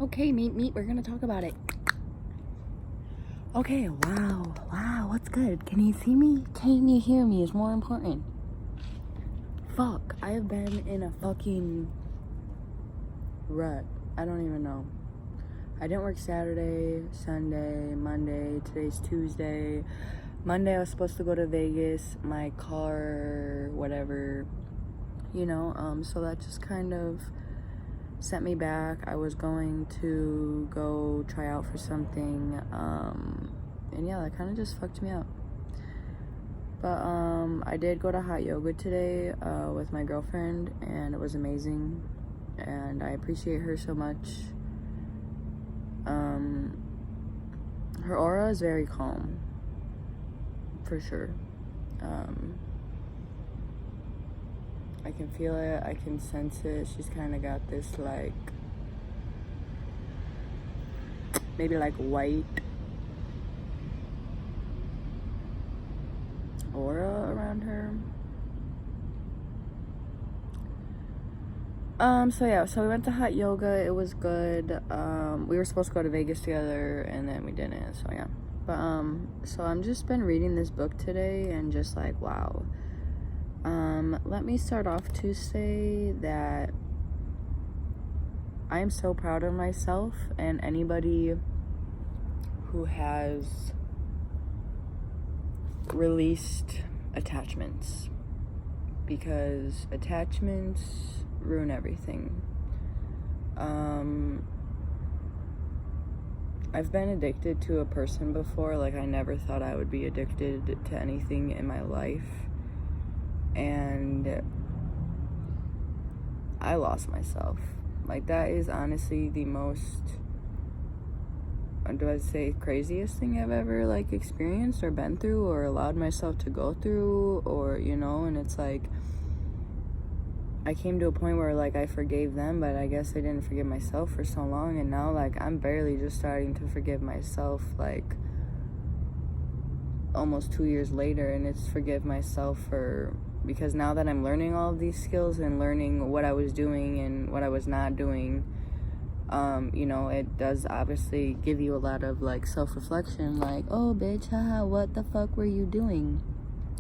Okay, meet. We're gonna talk about it. Okay, wow, what's good? Can you see me? Can you hear me is more important. Fuck, I have been in a fucking rut. I don't even know. I didn't work Saturday, Sunday, Monday. Today's Tuesday. Monday I was supposed to go to Vegas. My car, whatever, so that just kind of sent me back. I was going to go try out for something, and yeah, that kind of just fucked me up. But I did go to hot yoga today with my girlfriend, and it was amazing, and I appreciate her so much. Her aura is very calm, for sure. I can feel it, I can sense it. She's kind of got this maybe white aura around her. So we went to hot yoga. It was good. We were supposed to go to Vegas together, and then we didn't, so yeah. But so I'm just been reading this book today, and just wow. Let me start off to say that I am so proud of myself and anybody who has released attachments, because attachments ruin everything. I've been addicted to a person before. I never thought I would be addicted to anything in my life, and I lost myself. That is honestly the most, do I say, craziest thing I've ever experienced or been through or allowed myself to go through, or and it's I came to a point where I forgave them, but I guess I didn't forgive myself for so long, and now I'm barely just starting to forgive myself almost 2 years later. And it's forgive myself because now that I'm learning all of these skills and learning what I was doing and what I was not doing, it does obviously give you a lot of self-reflection, oh bitch, haha, what the fuck were you doing?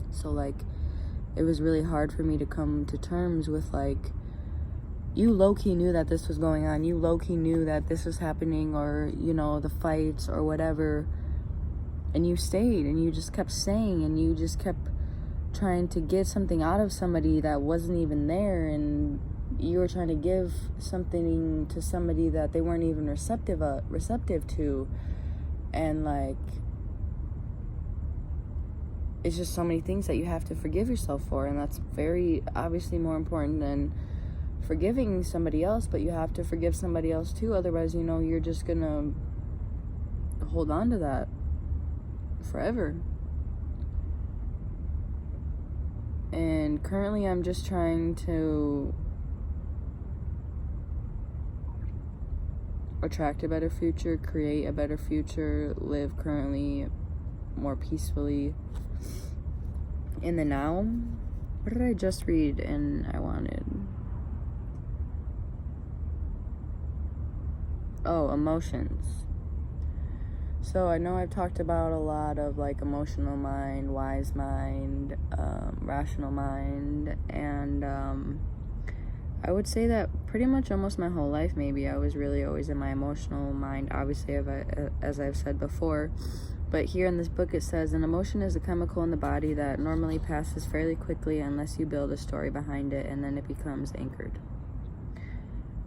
So it was really hard for me to come to terms with you low-key knew that this was going on, you low-key knew that this was happening, or the fights or whatever, and you stayed and you just kept saying, and you just kept trying to get something out of somebody that wasn't even there, and you were trying to give something to somebody that they weren't even receptive to, and it's just so many things that you have to forgive yourself for, and that's very obviously more important than forgiving somebody else. But you have to forgive somebody else too, otherwise you're just gonna hold on to that forever. And currently I'm just trying to attract a better future, create a better future, live currently more peacefully in the now. What did I just read and I wanted? Oh, emotions. So I know I've talked about a lot of emotional mind, wise mind, rational mind, and I would say that pretty much almost my whole life, maybe, I was really always in my emotional mind, obviously, as I've said before. But here in this book it says, an emotion is a chemical in the body that normally passes fairly quickly unless you build a story behind it, and then it becomes anchored.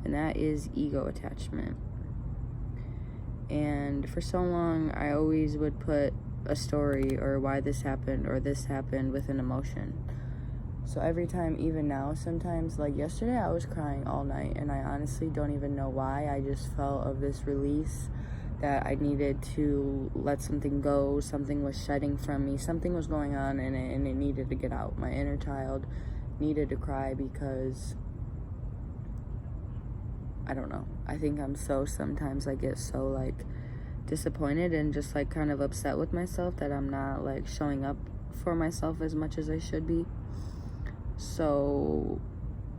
And that is ego attachment. And for so long, I always would put a story or why this happened or this happened with an emotion. So every time, even now, sometimes, yesterday, I was crying all night, and I honestly don't even know why. I just felt of this release that I needed to let something go. Something was shedding from me. Something was going on, and it needed to get out. My inner child needed to cry because I don't know. I think sometimes I get so disappointed and just kind of upset with myself that I'm not showing up for myself as much as I should be. So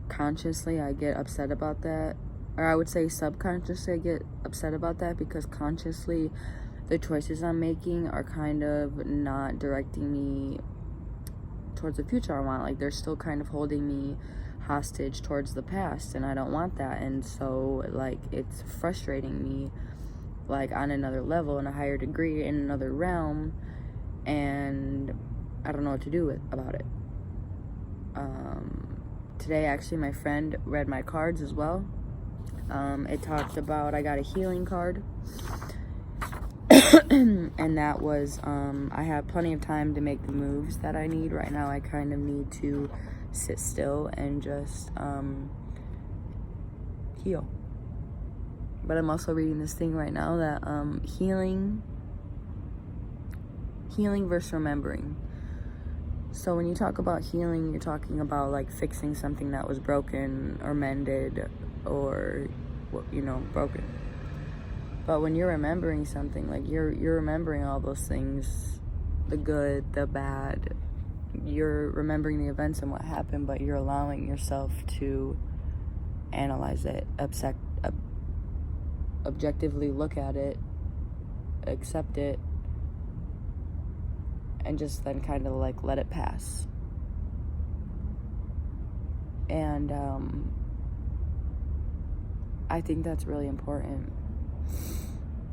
consciously I get upset about that. or I would say subconsciously I get upset about that, because consciously the choices I'm making are kind of not directing me towards the future I want. Like, they're still kind of holding me hostage towards the past, and I don't want that. And so, like, it's frustrating me, like, on another level, in a higher degree, in another realm, and I don't know what to do about it. Today, actually, my friend read my cards as well. It talked about, I got a healing card, and that was, I have plenty of time to make the moves that I need. Right now, I kind of need to sit still and just heal. But I'm also reading this thing right now that healing versus remembering. So when you talk about healing, you're talking about like fixing something that was broken or mended or, you know, broken. But when you're remembering something, like you're remembering all those things, the good, the bad. You're remembering the events and what happened, but you're allowing yourself to analyze it, objectively look at it, accept it, and just then kind of like let it pass. And I think that's really important.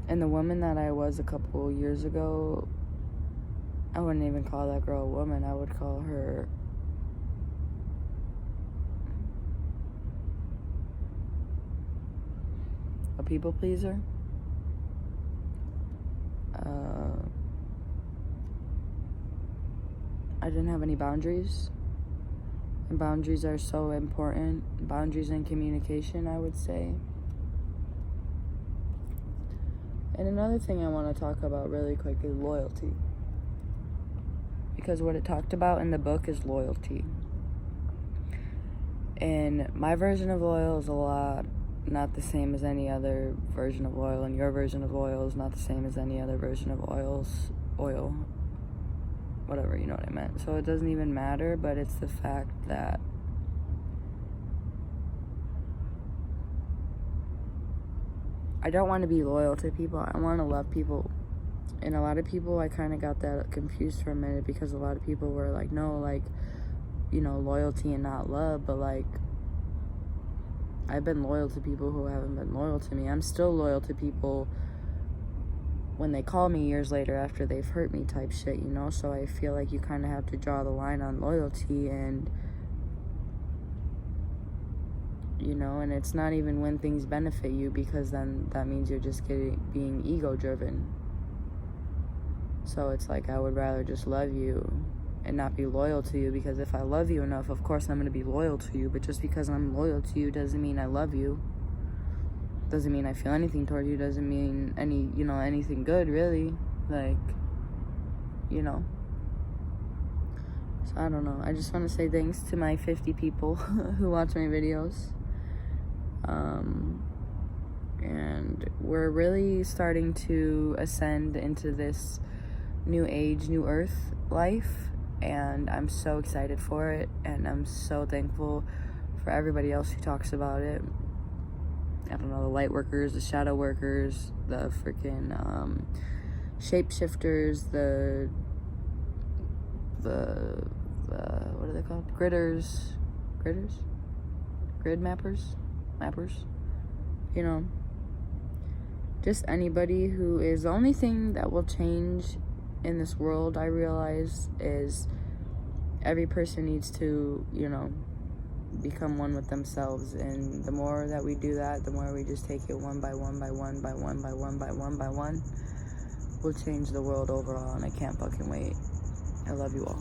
And the woman that I was a couple years ago, I wouldn't even call that girl a woman. I would call her a people pleaser. I didn't have any boundaries. And boundaries are so important. Boundaries and communication, I would say. And another thing I want to talk about really quick is loyalty. Because what it talked about in the book is loyalty. And my version of loyal is a lot not the same as any other version of loyal, and your version of loyal is not the same as any other version of oil. Whatever, you know what I meant. So it doesn't even matter, but it's the fact that I don't want to be loyal to people. I want to love people. And a lot of people, I kind of got that confused for a minute, because a lot of people were like, no, like, you know, loyalty and not love. But like, I've been loyal to people who haven't been loyal to me. I'm still loyal to people when they call me years later after they've hurt me type shit, you know? So I feel like you kind of have to draw the line on loyalty, and, you know, and it's not even when things benefit you, because then that means you're just being ego driven. So it's like, I would rather just love you and not be loyal to you, because if I love you enough, of course I'm going to be loyal to you. But just because I'm loyal to you doesn't mean I love you. Doesn't mean I feel anything toward you. Doesn't mean anything good, really. Like, you know. So I don't know. I just want to say thanks to my 50 people who watch my videos. And we're really starting to ascend into this new age, new earth life, and I'm so excited for it, and I'm so thankful for everybody else who talks about it. I don't know, the light workers, the shadow workers, the freaking shapeshifters, the what are they called? Grid mappers, you know, just anybody who is. The only thing that will change in this world, I realize, is every person needs to, you know, become one with themselves. And the more that we do that, the more we just take it one by one, we'll change the world overall. And I can't fucking wait. I love you all.